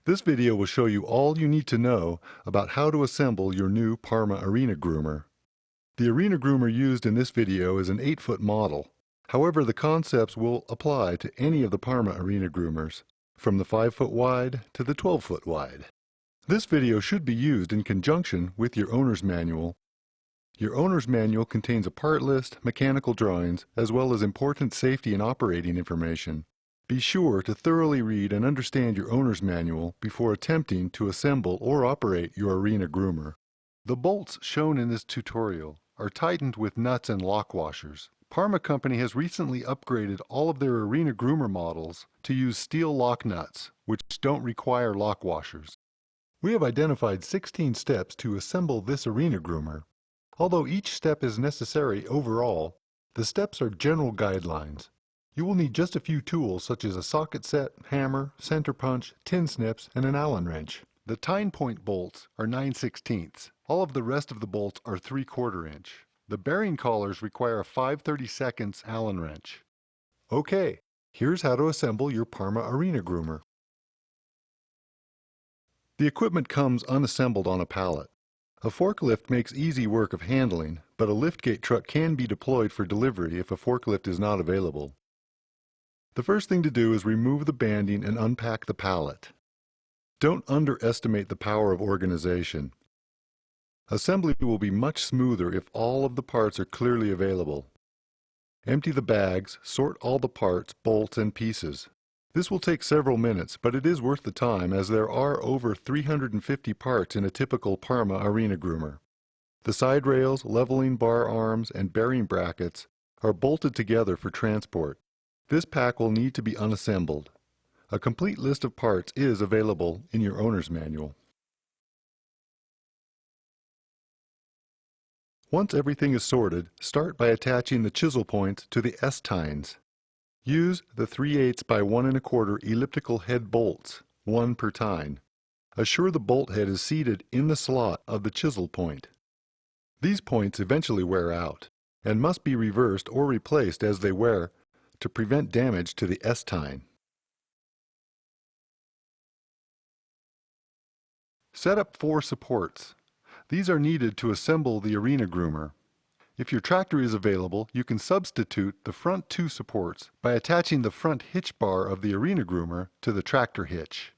This video will show you all you need to know about how to assemble your new PARMA Arena Groomer. The Arena Groomer used in this video is an 8-foot model. However, the concepts will apply to any of the PARMA Arena Groomers, from the 5-foot wide to the 12-foot wide. This video should be used in conjunction with your owner's manual. Your owner's manual contains a part list, mechanical drawings, as well as important safety and operating information. Be sure to thoroughly read and understand your owner's manual before attempting to assemble or operate your Arena Groomer. The bolts shown in this tutorial are tightened with nuts and lock washers. PARMA Company has recently upgraded all of their Arena Groomer models to use steel lock nuts, which don't require lock washers. We have identified 16 steps to assemble this Arena Groomer. Although each step is necessary overall, the steps are general guidelines. You will need just a few tools such as a socket set, hammer, center punch, tin snips, and an Allen wrench. The tine point bolts are 9/16. All of the rest of the bolts are 3/4 inch. The bearing collars require a 5/32 Allen wrench. Okay, here's how to assemble your PARMA Arena Groomer. The equipment comes unassembled on a pallet. A forklift makes easy work of handling, but a liftgate truck can be deployed for delivery if a forklift is not available. The first thing to do is remove the banding and unpack the pallet. Don't underestimate the power of organization. Assembly will be much smoother if all of the parts are clearly available. Empty the bags, sort all the parts, bolts, and pieces. This will take several minutes, but it is worth the time as there are over 350 parts in a typical PARMA Arena Groomer. The side rails, leveling bar arms, and bearing brackets are bolted together for transport. This pack will need to be unassembled. A complete list of parts is available in your owner's manual. Once everything is sorted, start by attaching the chisel points to the S-tines. Use the 3/8 by 1 1/4 elliptical head bolts, 1 per tine. Assure the bolt head is seated in the slot of the chisel point. These points eventually wear out and must be reversed or replaced as they wear to prevent damage to the S-tine. Set up 4 supports. These are needed to assemble the Arena Groomer. If your tractor is available, you can substitute the front 2 supports by attaching the front hitch bar of the Arena Groomer to the tractor hitch.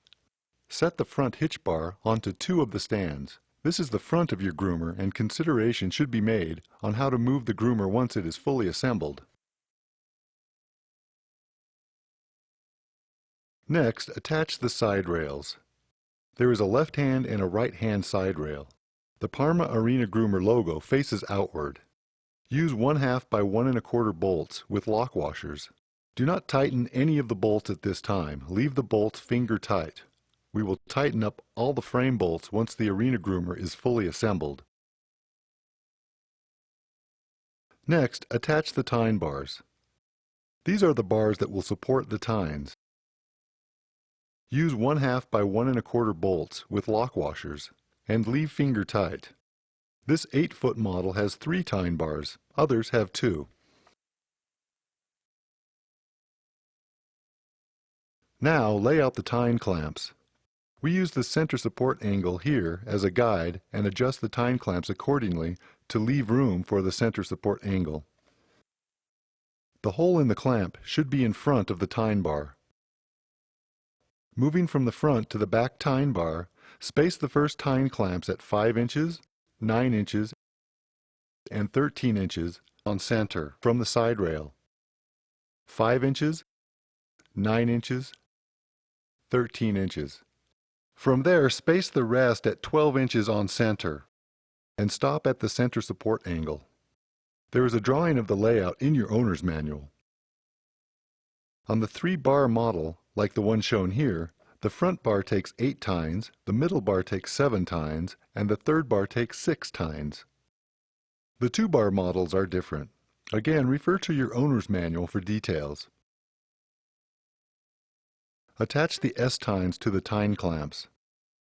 Set the front hitch bar onto 2 of the stands. This is the front of your groomer, and consideration should be made on how to move the groomer once it is fully assembled. Next, attach the side rails. There is a left-hand and a right-hand side rail. The PARMA Arena Groomer logo faces outward. Use 1/2 by 1 1/4 bolts with lock washers. Do not tighten any of the bolts at this time. Leave the bolts finger tight. We will tighten up all the frame bolts once the Arena Groomer is fully assembled. Next, attach the tine bars. These are the bars that will support the tines. Use 1/2 by 1 1/4 bolts with lock washers and leave finger tight. This 8-foot model has 3 tine bars. Others have 2. Now lay out the tine clamps. We use the center support angle here as a guide and adjust the tine clamps accordingly to leave room for the center support angle. The hole in the clamp should be in front of the tine bar. Moving from the front to the back tine bar, space the first tine clamps at 5 inches, 9 inches, and 13 inches on center from the side rail. 5 inches, 9 inches, 13 inches. From there, space the rest at 12 inches on center and stop at the center support angle. There is a drawing of the layout in your owner's manual. On the 3-bar model, like the one shown here, the front bar takes 8 tines, the middle bar takes 7 tines, and the third bar takes 6 tines. The 2-bar models are different. Again, refer to your owner's manual for details. Attach the S-tines to the tine clamps.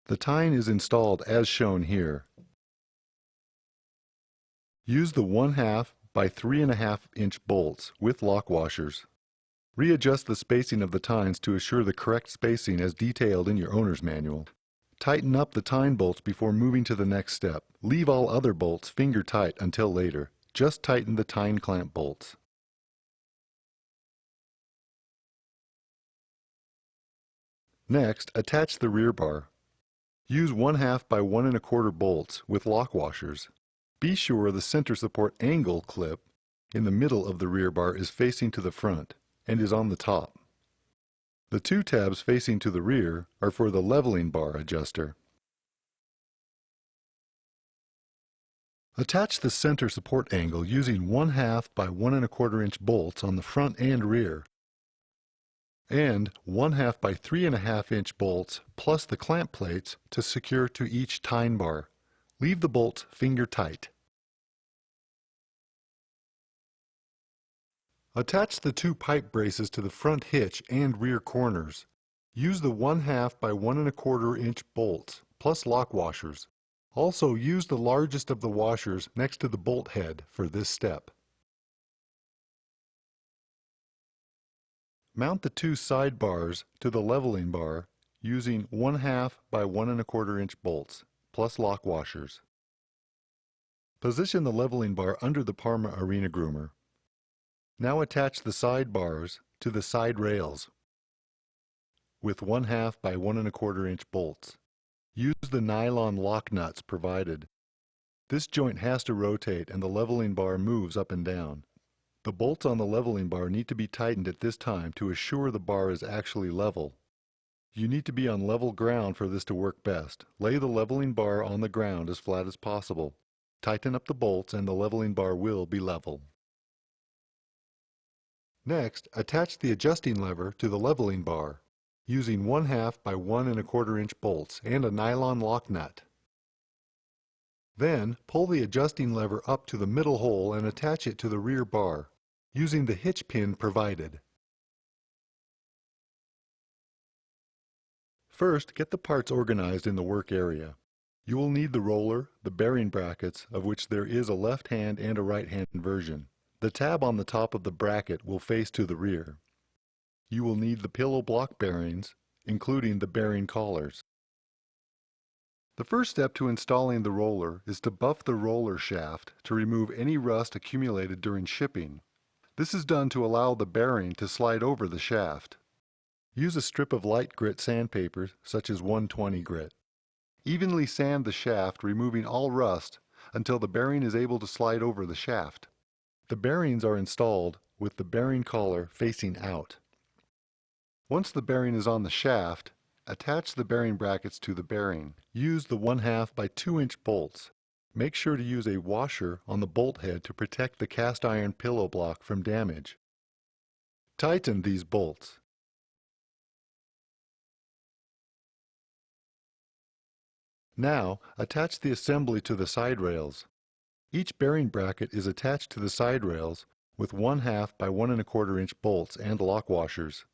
The tine is installed as shown here. Use the 1/2 by 3 1/2 inch bolts with lock washers. Readjust the spacing of the tines to assure the correct spacing as detailed in your owner's manual. Tighten up the tine bolts before moving to the next step. Leave all other bolts finger tight until later. Just tighten the tine clamp bolts. Next, attach the rear bar. Use 1/2 by 1 1/4 bolts with lock washers. Be sure the center support angle clip in the middle of the rear bar is facing to the front and is on the top. The two tabs facing to the rear are for the leveling bar adjuster. Attach the center support angle using 1/2 by 1 1/4 inch bolts on the front and rear, and 1/2 by 3 1/2 inch bolts plus the clamp plates to secure to each tine bar. Leave the bolts finger tight. Attach the two pipe braces to the front hitch and rear corners. Use the 1/2 by 1 1/4 inch bolts plus lock washers. Also use the largest of the washers next to the bolt head for this step. Mount the two side bars to the leveling bar using 1/2 by 1 1/4 inch bolts plus lock washers. Position the leveling bar under the PARMA Arena Groomer. Now attach the side bars to the side rails with 1/2 by 1 1/4 inch bolts. Use the nylon lock nuts provided. This joint has to rotate and the leveling bar moves up and down. The bolts on the leveling bar need to be tightened at this time to assure the bar is actually level. You need to be on level ground for this to work best. Lay the leveling bar on the ground as flat as possible. Tighten up the bolts and the leveling bar will be level. Next, attach the adjusting lever to the leveling bar using 1/2 by 1 1/4 inch bolts and a nylon lock nut. Then, pull the adjusting lever up to the middle hole and attach it to the rear bar using the hitch pin provided. First, get the parts organized in the work area. You will need the roller, the bearing brackets, of which there is a left-hand and a right-hand version. The tab on the top of the bracket will face to the rear. You will need the pillow block bearings, including the bearing collars. The first step to installing the roller is to buff the roller shaft to remove any rust accumulated during shipping. This is done to allow the bearing to slide over the shaft. Use a strip of light grit sandpaper, such as 120 grit. Evenly sand the shaft, removing all rust until the bearing is able to slide over the shaft. The bearings are installed with the bearing collar facing out. Once the bearing is on the shaft, attach the bearing brackets to the bearing. Use the 1/2 by 2 inch bolts. Make sure to use a washer on the bolt head to protect the cast iron pillow block from damage. Tighten these bolts. Now, attach the assembly to the side rails. Each bearing bracket is attached to the side rails with 1/2 by 1 1/4 inch bolts and lock washers.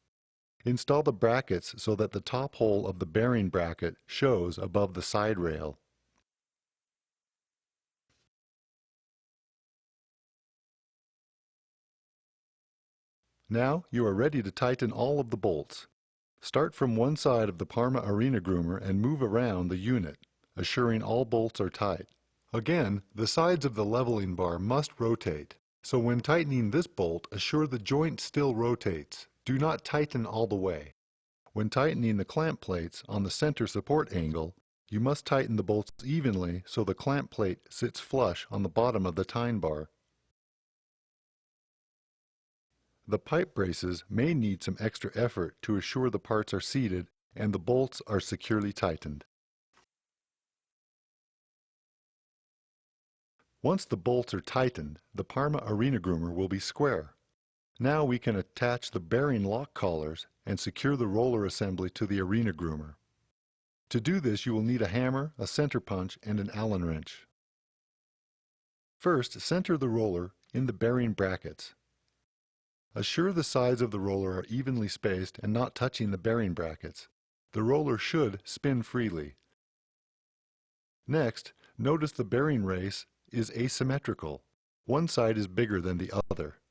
Install the brackets so that the top hole of the bearing bracket shows above the side rail. Now you are ready to tighten all of the bolts. Start from one side of the PARMA Arena Groomer and move around the unit, assuring all bolts are tight. Again, the sides of the leveling bar must rotate, so when tightening this bolt, assure the joint still rotates. Do not tighten all the way. When tightening the clamp plates on the center support angle, you must tighten the bolts evenly so the clamp plate sits flush on the bottom of the tine bar. The pipe braces may need some extra effort to assure the parts are seated and the bolts are securely tightened. Once the bolts are tightened, the PARMA Arena Groomer will be square. Now we can attach the bearing lock collars and secure the roller assembly to the Arena Groomer. To do this, you will need a hammer, a center punch, and an Allen wrench. First, center the roller in the bearing brackets. Assure the sides of the roller are evenly spaced and not touching the bearing brackets. The roller should spin freely. Next, notice the bearing race is asymmetrical. One side is bigger than the other.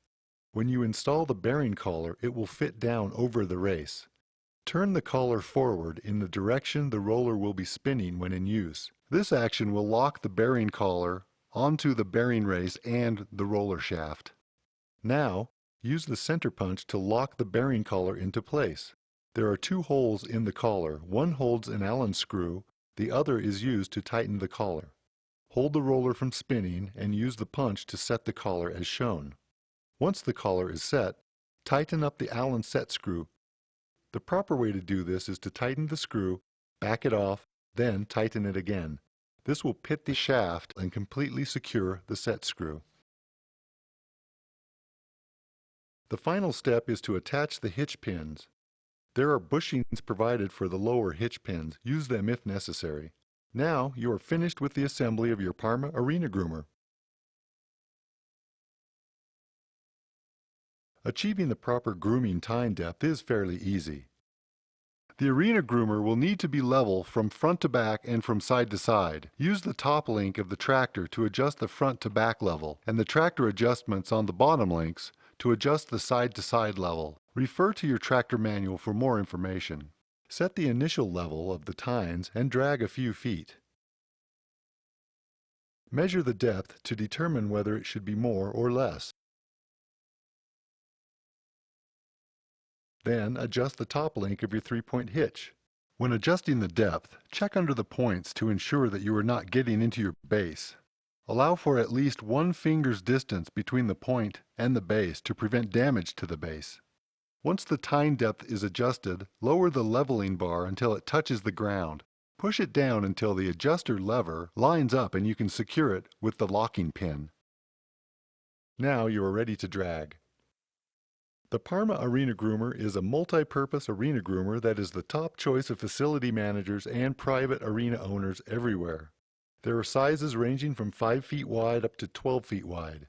When you install the bearing collar, it will fit down over the race. Turn the collar forward in the direction the roller will be spinning when in use. This action will lock the bearing collar onto the bearing race and the roller shaft. Now, use the center punch to lock the bearing collar into place. There are two holes in the collar. One holds an Allen screw, the other is used to tighten the collar. Hold the roller from spinning and use the punch to set the collar as shown. Once the collar is set, tighten up the Allen set screw. The proper way to do this is to tighten the screw, back it off, then tighten it again. This will pit the shaft and completely secure the set screw. The final step is to attach the hitch pins. There are bushings provided for the lower hitch pins. Use them if necessary. Now you are finished with the assembly of your PARMA Arena Groomer. Achieving the proper grooming tine depth is fairly easy. The Arena Groomer will need to be level from front to back and from side to side. Use the top link of the tractor to adjust the front to back level, and the tractor adjustments on the bottom links to adjust the side to side level. Refer to your tractor manual for more information. Set the initial level of the tines and drag a few feet. Measure the depth to determine whether it should be more or less. Then adjust the top link of your 3-point hitch. When adjusting the depth, check under the points to ensure that you are not getting into your base. Allow for at least 1 finger's distance between the point and the base to prevent damage to the base. Once the tine depth is adjusted, lower the leveling bar until it touches the ground. Push it down until the adjuster lever lines up and you can secure it with the locking pin. Now you are ready to drag. The PARMA Arena Groomer is a multi-purpose arena groomer that is the top choice of facility managers and private arena owners everywhere. There are sizes ranging from 5 feet wide up to 12 feet wide.